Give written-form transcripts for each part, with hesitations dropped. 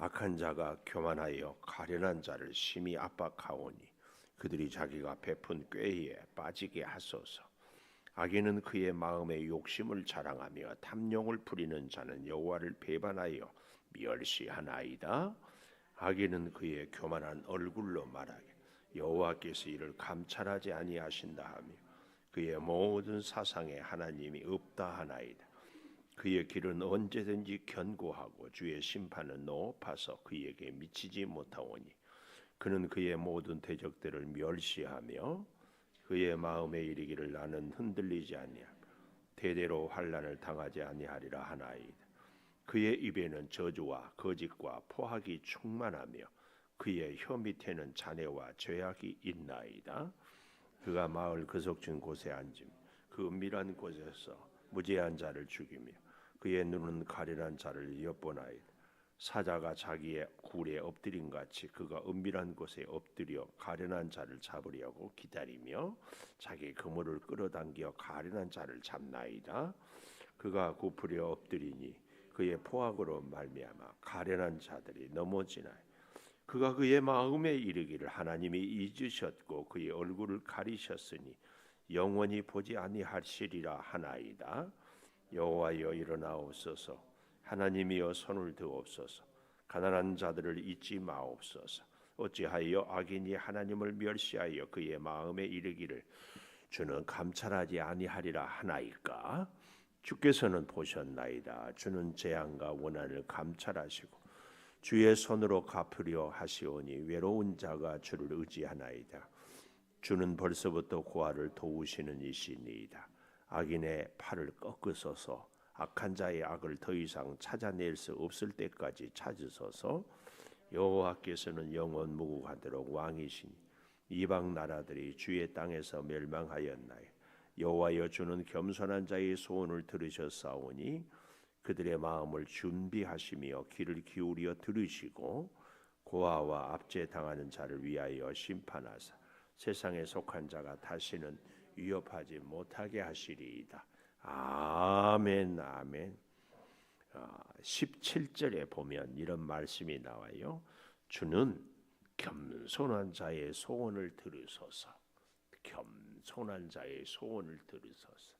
악한 자가 교만하여 가련한 자를 심히 압박하오니 그들이 자기가 베푼 꾀에 빠지게 하소서. 악인은 그의 마음에 욕심을 자랑하며 탐욕을 부리는 자는 여호와를 배반하여 멸시하나이다. 악인은 그의 교만한 얼굴로 말하게 여호와께서 이를 감찰하지 아니하신다 하며 그의 모든 사상에 하나님이 없다 하나이다. 그의 길은 언제든지 견고하고 주의 심판은 높아서 그에게 미치지 못하오니 그는 그의 모든 대적들을 멸시하며 그의 마음에 이르기를 나는 흔들리지 아니하며 대대로 환난을 당하지 아니하리라 하나이다. 그의 입에는 저주와 거짓과 포악이 충만하며 그의 혀 밑에는 잔해와 죄악이 있나이다. 그가 마을 그속진 곳에 앉으며 그 은밀한 곳에서 무죄한 자를 죽이며 그의 눈은 가련한 자를 엿보나이다. 사자가 자기의 굴에 엎드린 같이 그가 은밀한 곳에 엎드려 가련한 자를 잡으려고 기다리며 자기 그물을 끌어당겨 가련한 자를 잡나이다. 그가 굽으려 엎드리니 그의 포악으로 말미암아 가련한 자들이 넘어지나이다. 그가 그의 마음에 이르기를 하나님이 잊으셨고 그의 얼굴을 가리셨으니 영원히 보지 아니하시리라 하나이다. 여호와여 일어나옵소서. 하나님이여 손을 드옵소서. 가난한 자들을 잊지 마옵소서. 어찌하여 악인이 하나님을 멸시하여 그의 마음에 이르기를 주는 감찰하지 아니하리라 하나이까. 주께서는 보셨나이다. 주는 재앙과 원한을 감찰하시고 주의 손으로 갚으려 하시오니 외로운 자가 주를 의지하나이다. 주는 벌써부터 고아를 도우시는 이시니이다. 악인의 팔을 꺾으소서. 악한 자의 악을 더 이상 찾아낼 수 없을 때까지 찾으소서. 여호와께서는 영원 무궁하도록 왕이시니 이방 나라들이 주의 땅에서 멸망하였나이. 여호와여 주는 겸손한 자의 소원을 들으셨사오니 그들의 마음을 준비하시며 귀를 기울여 들으시고 고아와 압제당하는 자를 위하여 심판하사 세상에 속한 자가 다시는 위협하지 못하게 하시리이다. 아멘 아멘. 17절에 보면 이런 말씀이 나와요. 주는 겸손한 자의 소원을 들으소서. 겸손한 자의 소원을 들으소서.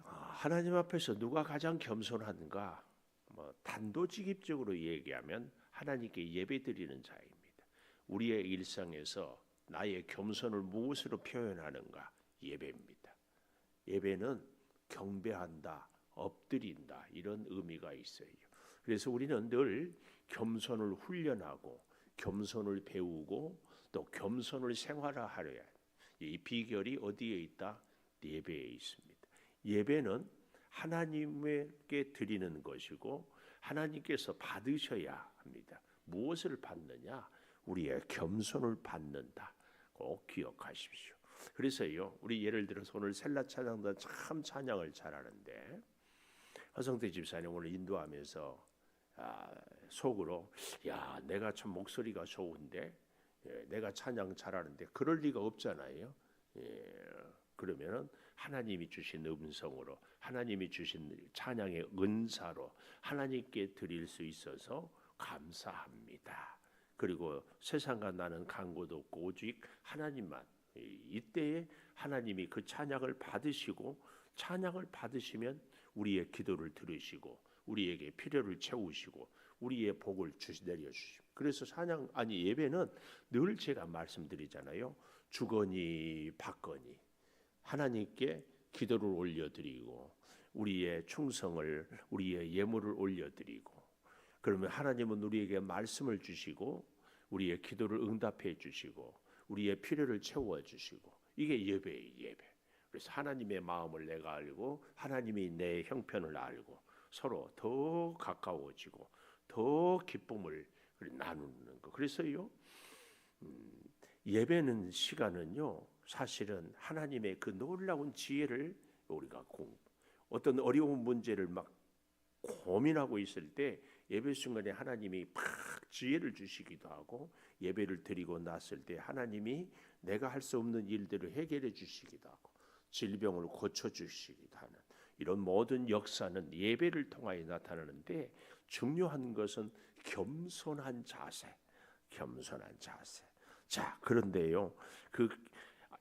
하나님 앞에서 누가 가장 겸손한가? 단도직입적으로 얘기하면 하나님께 예배드리는 자입니다. 우리의 일상에서 나의 겸손을 무엇으로 표현하는가? 예배입니다. 예배는 경배한다, 엎드린다 이런 의미가 있어요. 그래서 우리는 늘 겸손을 훈련하고 겸손을 배우고 또 겸손을 생활화하려 해요. 이 비결이 어디에 있다? 예배에 있습니다. 예배는 하나님께 드리는 것이고 하나님께서 받으셔야 합니다. 무엇을 받느냐? 우리의 겸손을 받는다. 꼭 기억하십시오. 그래서요, 우리 예를 들어서 오늘 셀라 찬양도 참 찬양을 잘하는데 허성태 집사님 오늘 인도하면서 속으로 야 내가 참 목소리가 좋은데 내가 찬양 잘하는데 그럴 리가 없잖아요. 그러면은 하나님이 주신 음성으로 하나님이 주신 찬양의 은사로 하나님께 드릴 수 있어서 감사합니다. 그리고 세상과 나는 간고도 없고 오직 하나님만. 이때에 하나님이 그 찬양을 받으시고 찬양을 받으시면 우리의 기도를 들으시고 우리에게 필요를 채우시고 우리의 복을 내려주시고 그래서 예배는 늘 제가 말씀드리잖아요. 주거니 받거니 하나님께 기도를 올려드리고 우리의 충성을 우리의 예물을 올려드리고 그러면 하나님은 우리에게 말씀을 주시고 우리의 기도를 응답해 주시고 우리의 필요를 채워주시고 이게 예배예요. 예배. 그래서 하나님의 마음을 내가 알고 하나님이 내 형편을 알고 서로 더 가까워지고 더 기쁨을 나누는 거. 그래서요 예배는 시간은요 사실은 하나님의 그 놀라운 지혜를 우리가 어떤 어려운 문제를 막 고민하고 있을 때 예배 순간에 하나님이 팍 지혜를 주시기도 하고 예배를 드리고 났을 때 하나님이 내가 할 수 없는 일들을 해결해 주시기도 하고 질병을 고쳐 주시기도 하는 이런 모든 역사는 예배를 통하여 나타나는데 중요한 것은 겸손한 자세, 겸손한 자세. 자, 그런데요, 그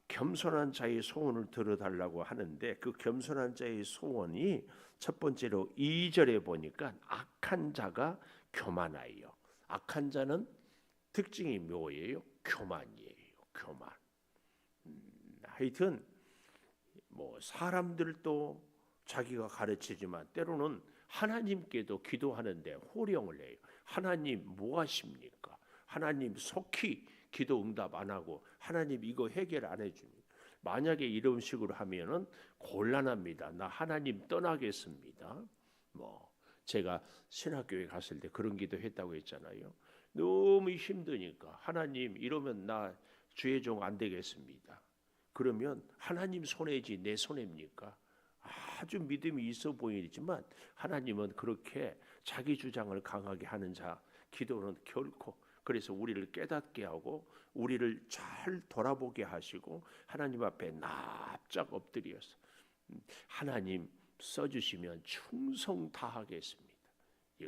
겸손한 자의 소원을 들어달라고 하는데 그 겸손한 자의 소원이 첫 번째로 2절에 보니까 악한 자가 교만하여. 악한 자는 특징이 뭐예요? 교만이에요. 교만. 하여튼 뭐 사람들도 자기가 가르치지만 때로는 하나님께도 기도하는데 호령을 해요. 하나님 뭐 하십니까? 하나님 속히 기도 응답 안 하고 하나님 이거 해결 안 해줍니다. 만약에 이런 식으로 하면은 곤란합니다. 나 하나님 떠나겠습니다. 뭐 제가 신학교에 갔을 때 그런 기도 했다고 했잖아요. 너무 힘드니까 하나님 이러면 나 주의 종 안 되겠습니다. 그러면 하나님 손해지 내 손해입니까? 아주 믿음이 있어 보이지만 하나님은 그렇게 자기 주장을 강하게 하는 자 기도는 결코, 그래서 우리를 깨닫게 하고 우리를 잘 돌아보게 하시고 하나님 앞에 납작 엎드려서 하나님 써주시면 충성 다하겠습니다.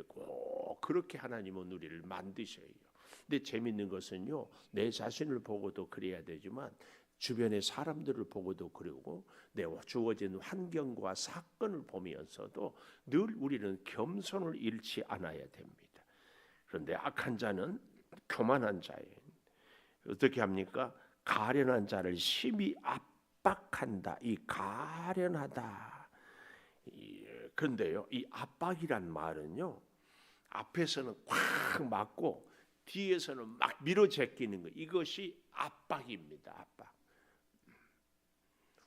꼭 그렇게 하나님은 우리를 만드셔요. 근데 재밌는 것은요, 내 자신을 보고도 그래야 되지만 주변의 사람들을 보고도 그러고 내가 주어진 환경과 사건을 보면서도 늘 우리는 겸손을 잃지 않아야 됩니다. 그런데 악한 자는 교만한 자예요. 어떻게 합니까? 가련한 자를 심히 압박한다. 이 가련하다. 그런데요, 이 압박이란 말은요, 앞에서는 꽉 막고 뒤에서는 막 밀어제끼는 거, 이것이 압박입니다. 압박.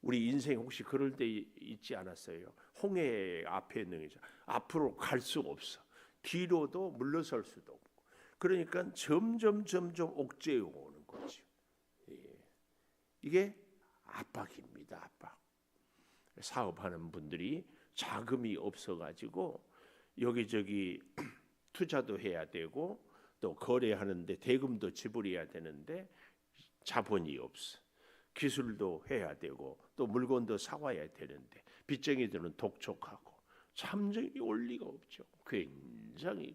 우리 인생 혹시 그럴 때 있지 않았어요? 홍해 앞에 있는 거죠. 앞으로 갈 수 없어. 뒤로도 물러설 수도 없고. 그러니까 점점 옥죄어 오는 거죠. 이게 압박입니다. 압박. 사업하는 분들이 자금이 없어가지고 여기저기 투자도 해야 되고 또 거래하는데 대금도 지불해야 되는데 자본이 없어. 기술도 해야 되고 또 물건도 사와야 되는데 빚쟁이들은 독촉하고 잠정이 올 리가 없죠. 굉장히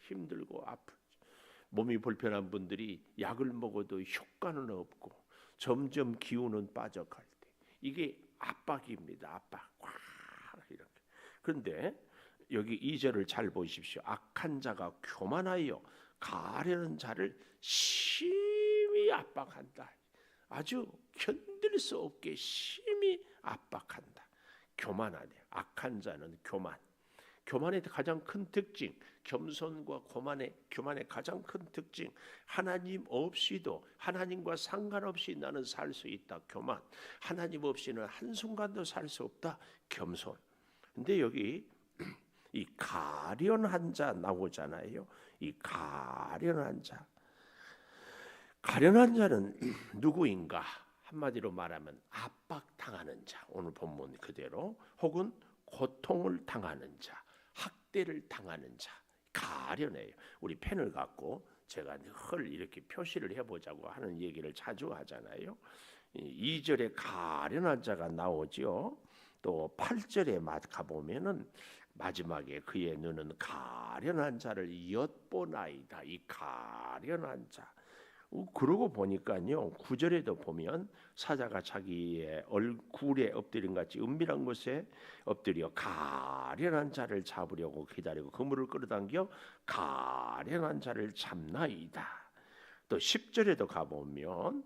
힘들고 아프죠. 몸이 불편한 분들이 약을 먹어도 효과는 없고 점점 기운은 빠져갈 때 이게 압박입니다. 압박. 와, 이렇게. 그런데 여기 2절을 잘 보십시오. 악한 자가 교만하여 가려는 자를 심히 압박한다. 아주 견딜 수 없게 심히 압박한다. 교만하네. 악한 자는 교만. 교만의 가장 큰 특징, 겸손과 교만의 가장 큰 특징, 하나님 없이도 하나님과 상관없이 나는 살 수 있다. 교만. 하나님 없이는 한순간도 살 수 없다. 겸손. 근데 여기 이 가련한 자 나오잖아요. 이 가련한 자. 가련한 자는 누구인가? 한마디로 말하면 압박당하는 자. 오늘 본문 그대로. 혹은 고통을 당하는 자, 학대를 당하는 자. 가련해요. 우리 펜을 갖고 제가 늘 이렇게 표시를 해보자고 하는 얘기를 자주 하잖아요. 2절에 가련한 자가 나오죠. 또 8절에 가보면은 마지막에 그의 눈은 가련한 자를 엿보나이다. 이 가련한 자. 그러고 보니까요, 9절에도 보면 사자가 자기의 얼굴에 엎드린 같이 은밀한 곳에 엎드려 가련한 자를 잡으려고 기다리고 그물을 끌어당겨 가련한 자를 잡나이다. 또 10절에도 가보면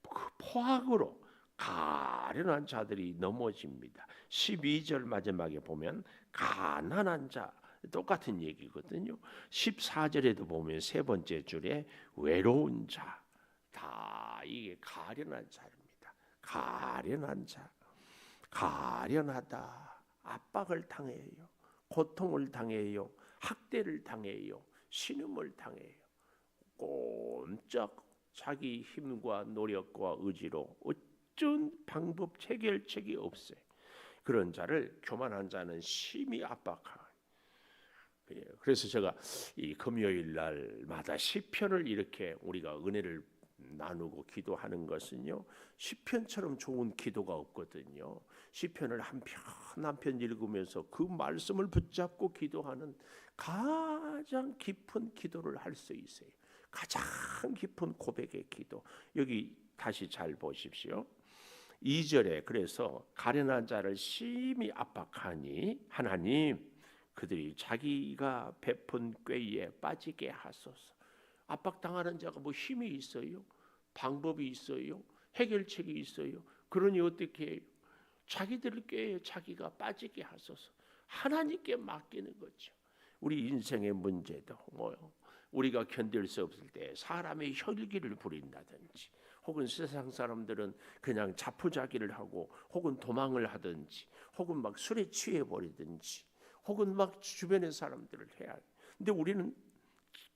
그 포악으로 가련한 자들이 넘어집니다. 12절 마지막에 보면 가난한 자, 똑같은 얘기거든요. 14절에도 보면 세 번째 줄에 외로운 자, 다 이게 가련한 자입니다. 가련한 자, 가련하다. 압박을 당해요. 고통을 당해요. 학대를 당해요. 신음을 당해요. 꼼짝 자기 힘과 노력과 의지로 어쩐 방법 해결책이 없어요. 그런 자를 교만한 자는 심히 압박하고. 그래서 제가 이 금요일 날마다 시편을 이렇게 우리가 은혜를 나누고 기도하는 것은요, 시편처럼 좋은 기도가 없거든요. 시편을 한 편 한 편 읽으면서 그 말씀을 붙잡고 기도하는 가장 깊은 기도를 할 수 있어요. 가장 깊은 고백의 기도. 여기 다시 잘 보십시오. 2절에 그래서 가련한 자를 심히 압박하니 하나님 그들이 자기가 베푼 꾀에 빠지게 하소서. 압박당하는 자가 뭐 힘이 있어요? 방법이 있어요? 해결책이 있어요? 그러니 어떻게 해요? 자기들 꾀에 자기가 빠지게 하소서. 하나님께 맡기는 거죠. 우리 인생의 문제도 뭐요? 우리가 견딜 수 없을 때 사람의 혈기를 부린다든지, 혹은 세상 사람들은 그냥 자포자기를 하고, 혹은 도망을 하든지, 혹은 막 술에 취해 버리든지, 혹은 막 주변의 사람들을 해야 해. 근데 우리는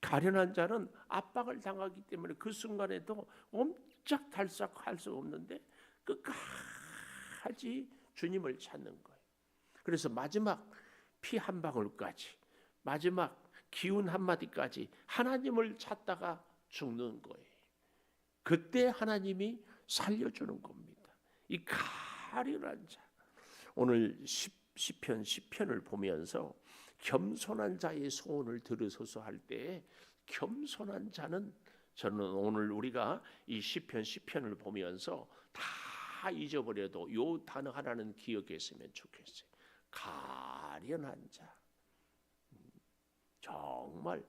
가련한 자는 압박을 당하기 때문에 그 순간에도 옴짝달싹할 수 없는데 끝까지 주님을 찾는 거예요. 그래서 마지막 피 한 방울까지, 마지막 기운 한마디까지 하나님을 찾다가 죽는 거예요. 그때 하나님이 살려주는 겁니다. 이 가련한 자. 오늘 시편을 보면서 겸손한 자의 소원을 들으소서 할 때, 겸손한 자는, 저는 오늘 우리가 이 시편을 보면서 다 잊어버려도 요 단어 하나는 기억했으면 좋겠어요. 가련한 자. 정말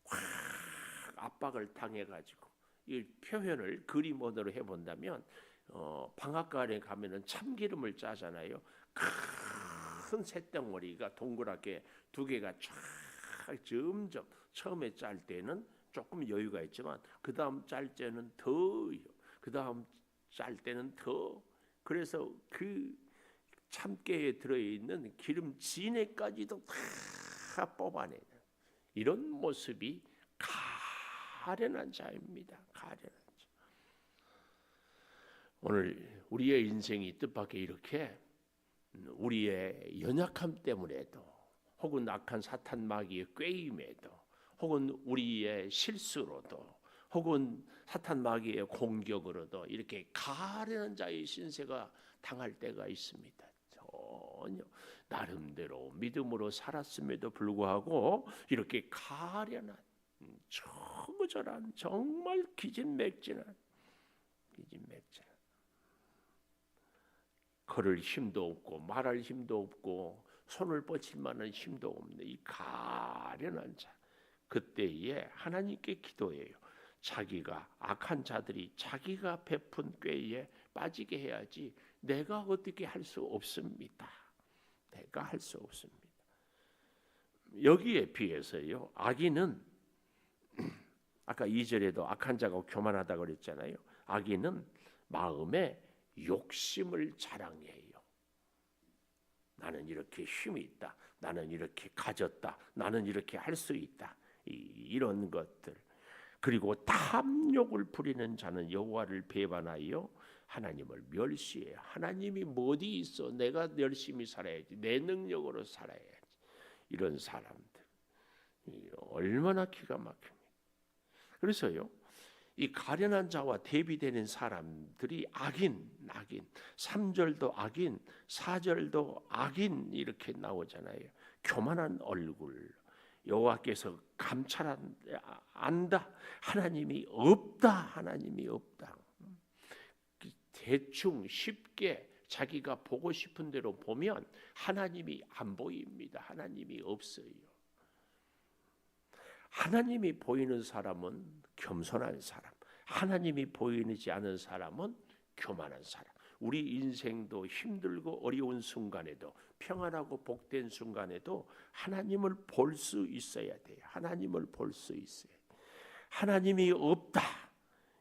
확 압박을 당해가지고, 이 표현을 그림원으로 해본다면, 방앗간에 가면은 참기름을 짜잖아요. 큰 쇳덩어리가 동그랗게 두 개가 쫙 점점, 처음에 짤 때는 조금 여유가 있지만 그 다음 짤 때는 더요. 그 다음 짤 때는 더. 그래서 그 참깨에 들어있는 기름 진액까지도 다 뽑아내는 이런 모습이 가련한 자입니다. 가련한 자. 오늘 우리의 인생이 뜻밖의 이렇게 우리의 연약함 때문에도, 혹은 악한 사탄 마귀의 꾀임에도, 혹은 우리의 실수로도, 혹은 사탄 마귀의 공격으로도 이렇게 가련한 자의 신세가 당할 때가 있습니다. 전혀 나름대로 믿음으로 살았음에도 불구하고 이렇게 가련한, 처절한, 정말 기진맥진한, 걸을 힘도 없고 말할 힘도 없고 손을 뻗칠 만한 힘도 없는 이 가련한 자. 그때에 하나님께 기도해요. 자기가, 악한 자들이 자기가 베푼 꾀에 빠지게 해야지 내가 어떻게 할 수 없습니다. 내가 할 수 없습니다. 여기에 비해서요, 악인은 아까 2절에도 악한 자가 교만하다고 그랬잖아요. 악인은 마음에 욕심을 자랑해요. 나는 이렇게 힘이 있다. 나는 이렇게 가졌다. 나는 이렇게 할 수 있다. 이런 것들. 그리고 탐욕을 부리는 자는 여호와를 배반하여 하나님을 멸시해요. 하나님이 뭐 어디 있어? 내가 열심히 살아야지. 내 능력으로 살아야지. 이런 사람들. 얼마나 기가 막힙니까? 그래서요, 이 가련한 자와 대비되는 사람들이 악인, 3절도 악인, 4절도 악인 이렇게 나오잖아요. 교만한 얼굴, 여호와께서 감찰한다, 하나님이 없다, 하나님이 없다. 대충 쉽게 자기가 보고 싶은 대로 보면 하나님이 안 보입니다. 하나님이 없어요. 하나님이 보이는 사람은 겸손한 사람, 하나님이 보이지 않은 사람은 교만한 사람. 우리 인생도 힘들고 어려운 순간에도, 평안하고 복된 순간에도 하나님을 볼 수 있어야 돼요. 하나님을 볼 수 있어요. 하나님이 없다,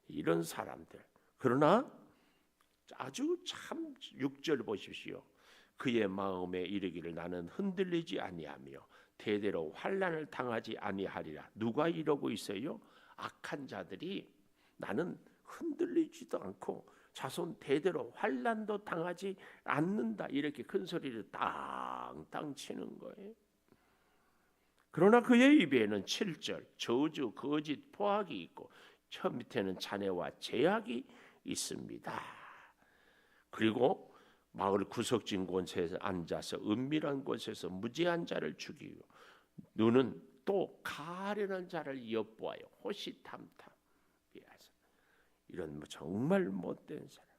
이런 사람들. 그러나 아주 참 6절 보십시오. 그의 마음에 이르기를 나는 흔들리지 아니하며 대대로 환난을 당하지 아니하리라. 누가 이러고 있어요? 악한 자들이 나는 흔들리지도 않고 자손 대대로 환난도 당하지 않는다, 이렇게 큰 소리를 땅땅 치는 거예요. 그러나 그의 입에는 7절 저주, 거짓, 포악이 있고 혀 밑에는 잔해와 제약이 있습니다. 그리고 마을 구석진 곳에 앉아서 은밀한 곳에서 무죄한 자를 죽이고 눈은 또 가련한 자를 엿보아요. 호시탐탐. 이런 정말 못된 사람,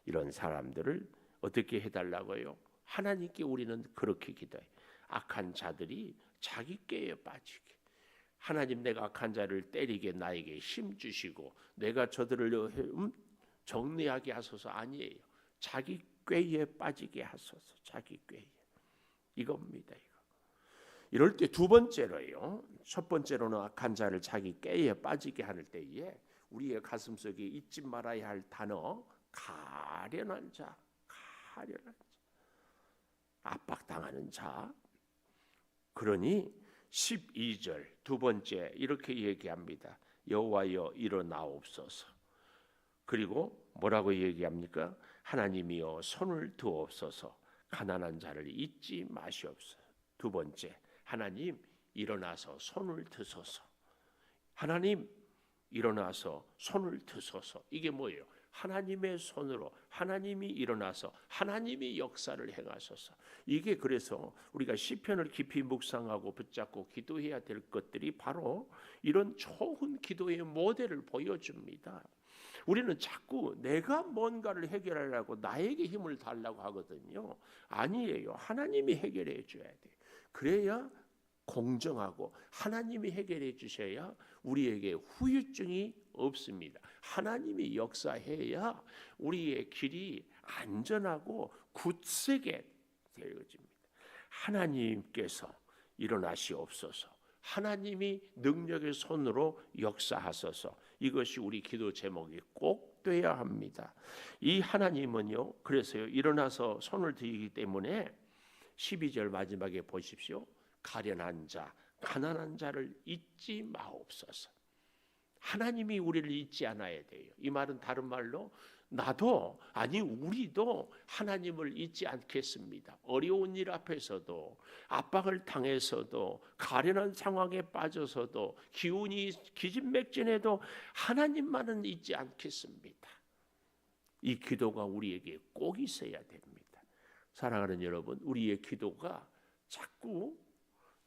이런 사람들을 어떻게 해달라고요? 하나님께 우리는 그렇게 기도해요. 악한 자들이 자기 꾀에 빠지게, 하나님 내가 악한 자를 때리게 나에게 힘 주시고 내가 저들을 정리하게 하소서. 아니에요. 자기 꾀에 빠지게 하소서. 자기 꾀에. 이겁니다. 이럴 때 두 번째로요. 첫 번째로는 악한 자를 자기 꾀에 빠지게 할 때에 우리의 가슴속에 잊지 말아야 할 단어, 가련한 자, 가련한 자, 압박당하는 자. 그러니 12절 두 번째 이렇게 얘기합니다. 여호와여 일어나옵소서. 그리고 뭐라고 얘기합니까? 하나님이여 손을 두옵소서. 가난한 자를 잊지 마시옵소서. 두 번째, 하나님 일어나서 손을 드소서. 하나님 일어나서 손을 드소서. 이게 뭐예요? 하나님의 손으로 하나님이 일어나서 하나님이 역사를 행하소서. 이게 그래서 우리가 시편을 깊이 묵상하고 붙잡고 기도해야 될 것들이 바로 이런 좋은 기도의 모델을 보여줍니다. 우리는 자꾸 내가 뭔가를 해결하려고 나에게 힘을 달라고 하거든요. 아니에요. 하나님이 해결해 줘야 돼요. 그래야 공정하고 하나님이 해결해 주셔야 우리에게 후유증이 없습니다. 하나님이 역사해야 우리의 길이 안전하고 굳세게 되어집니다. 하나님께서 일어나시옵소서. 하나님이 능력의 손으로 역사하소서. 이것이 우리 기도 제목이 꼭 돼야 합니다. 이 하나님은요, 그래서요, 일어나서 손을 들기 때문에 12절 마지막에 보십시오. 가련한 자, 가난한 자를 잊지 마옵소서. 하나님이 우리를 잊지 않아야 돼요. 이 말은 다른 말로 나도, 아니 우리도 하나님을 잊지 않겠습니다. 어려운 일 앞에서도, 압박을 당해서도, 가련한 상황에 빠져서도, 기운이 기진맥진해도 하나님만은 잊지 않겠습니다. 이 기도가 우리에게 꼭 있어야 됩니다. 사랑하는 여러분, 우리의 기도가 자꾸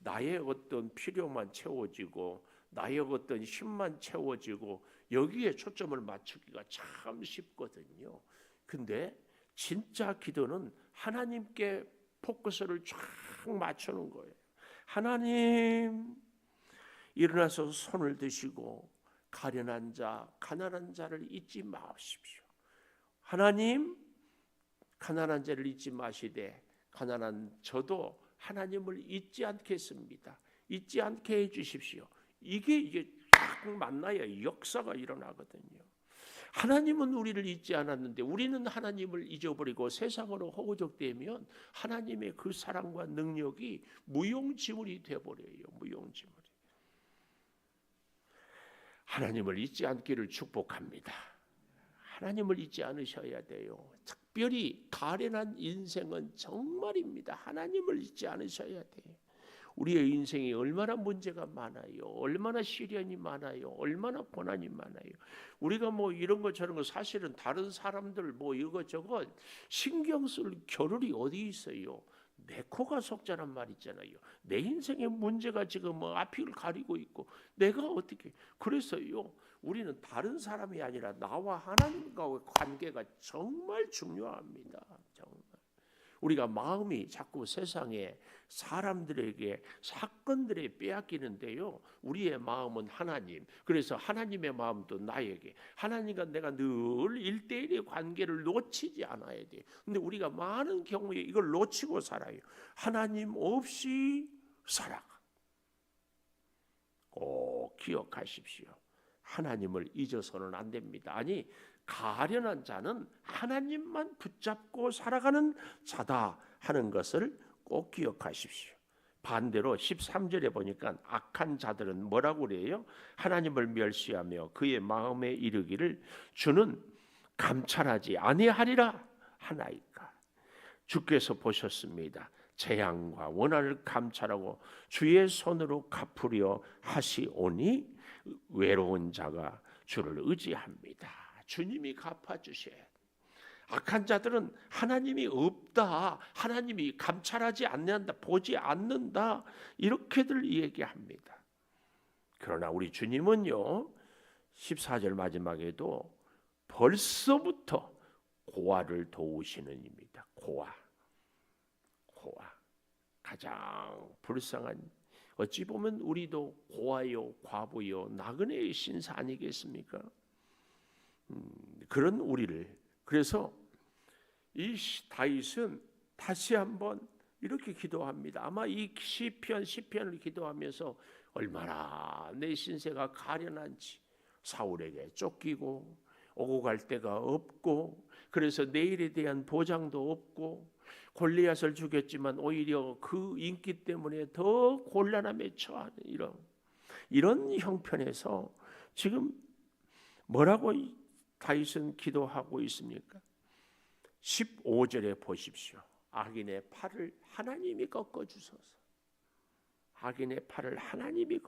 나의 어떤 필요만 채워지고 나의 어떤 힘만 채워지고 여기에 초점을 맞추기가 참 쉽거든요. 근데 진짜 기도는 하나님께 포커스를 쫙 맞추는 거예요. 하나님, 일어나서 손을 드시고 가련한 자, 가난한 자를 잊지 마십시오. 하나님, 가난한 자를 잊지 마시되 가난한 저도 하나님을 잊지 않겠습니다. 잊지 않게 해주십시오. 이게 딱 만나야 역사가 일어나거든요. 하나님은 우리를 잊지 않았는데 우리는 하나님을 잊어버리고 세상으로 허우적대면 하나님의 그 사랑과 능력이 무용지물이 되어버려요. 무용지물이. 하나님을 잊지 않기를 축복합니다. 하나님을 잊지 않으셔야 돼요. 특별히 가련한 인생은 정말입니다. 하나님을 잊지 않으셔야 돼요. 우리의 인생이 얼마나 문제가 많아요. 얼마나 시련이 많아요. 얼마나 고난이 많아요. 우리가 뭐 이런 거 저런 거 사실은 다른 사람들 뭐 이것저것 신경 쓸 겨를이 어디 있어요. 내 코가 속자란 말 있잖아요. 내 인생의 문제가 지금 뭐 앞을 가리고 있고 내가 어떻게, 그래서요 우리는 다른 사람이 아니라 나와 하나님과의 관계가 정말 중요합니다. 정말. 우리가 마음이 자꾸 세상에 사람들에게 사건들에 빼앗기는데요. 우리의 마음은 하나님. 그래서 하나님의 마음도 나에게. 하나님과 내가 늘 1대1의 관계를 놓치지 않아야 돼요. 근데 우리가 많은 경우에 이걸 놓치고 살아요. 하나님 없이 살아가. 꼭 기억하십시오. 하나님을 잊어서는 안 됩니다. 아니, 가련한 자는 하나님만 붙잡고 살아가는 자다 하는 것을 꼭 기억하십시오. 반대로 13절에 보니까 악한 자들은 뭐라고 그래요? 하나님을 멸시하며 그의 마음에 이르기를 주는 감찰하지 아니하리라 하나이까. 주께서 보셨습니다. 재앙과 원한을 감찰하고 주의 손으로 갚으려 하시오니 외로운 자가 주를 의지합니다. 주님이 갚아주셔야 돼요. 악한 자들은 하나님이 없다, 하나님이 감찰하지 않는다, 보지 않는다, 이렇게들 얘기합니다. 그러나 우리 주님은요, 14절 마지막에도 벌써부터 고아를 도우시는 입니다. 고아. 가장 불쌍한, 어찌 보면 우리도 고아요, 과부요, 나그네의 신사 아니겠습니까? 그런 우리를, 그래서 이 다윗은 다시 한번 이렇게 기도합니다. 아마 이 시편을 기도하면서 얼마나 내 신세가 가련한지, 사울에게 쫓기고 오고 갈 데가 없고, 그래서 내일에 대한 보장도 없고, 골리앗을 죽였지만 오히려 그 인기 때문에 더 곤란함에 처하는 이런 형편에서 지금 뭐라고 다윗은 기도하고 있습니까? 15절에 보십시오. 악인의 팔을 하나님이 꺾어주소서. 악인의 팔을 하나님이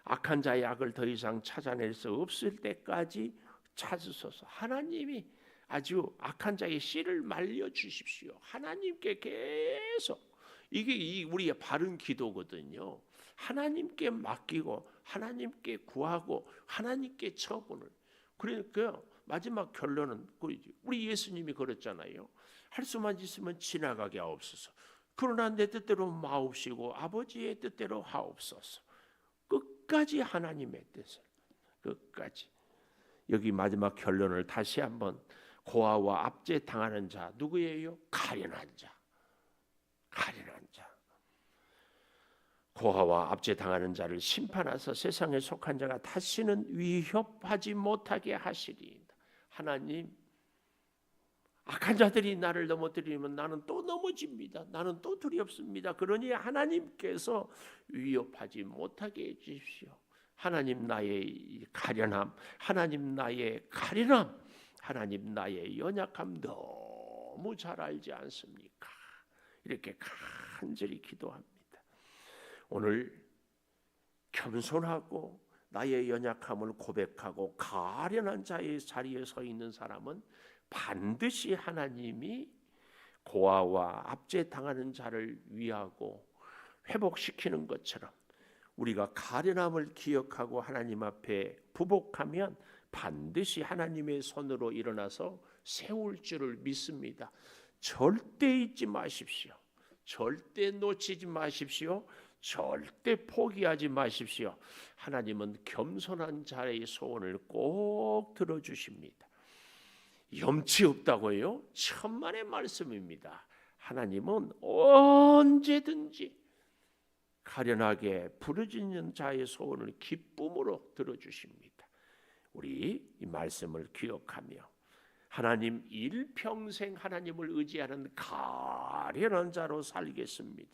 악한 자의 악을 더 이상 찾아낼 수 없을 때까지 찾으소서. 하나님이 아주 악한 자의 씨를 말려주십시오. 하나님께 계속, 이게 우리의 바른 기도거든요. 하나님께 맡기고 하나님께 구하고 하나님께 처분을. 그러니까 마지막 결론은 우리 예수님이 그랬잖아요. 할 수만 있으면 지나가게 하옵소서. 그러나 내 뜻대로 마옵시고 아버지의 뜻대로 하옵소서. 끝까지 하나님의 뜻을, 끝까지. 여기 마지막 결론을 다시 한번, 고아와 압제 당하는 자 누구예요? 가련한 자. 고아와 압제 당하는 자를 심판하사 세상에 속한 자가 다시는 위협하지 못하게 하시리이다. 하나님, 악한 자들이 나를 넘어뜨리면 나는 또 넘어집니다. 나는 또 두렵습니다. 그러니 하나님께서 위협하지 못하게 해주십시오. 하나님 나의 가련함, 하나님 나의 연약함 너무 잘 알지 않습니까? 이렇게 간절히 기도합니다. 오늘 겸손하고 나의 연약함을 고백하고 가련한 자의 자리에 서 있는 사람은 반드시 하나님이 고아와 압제당하는 자를 위하고 회복시키는 것처럼 우리가 가련함을 기억하고 하나님 앞에 부복하면 반드시 하나님의 손으로 일어나서 세울 줄을 믿습니다. 절대 잊지 마십시오. 절대 놓치지 마십시오. 절대 포기하지 마십시오. 하나님은 겸손한 자의 소원을 꼭 들어주십니다. 염치 없다고요? 천만의 말씀입니다. 하나님은 언제든지 가련하게 부르짖는 자의 소원을 기쁨으로 들어주십니다. 우리 이 말씀을 기억하며 하나님 일평생 하나님을 의지하는 가련한 자로 살겠습니다.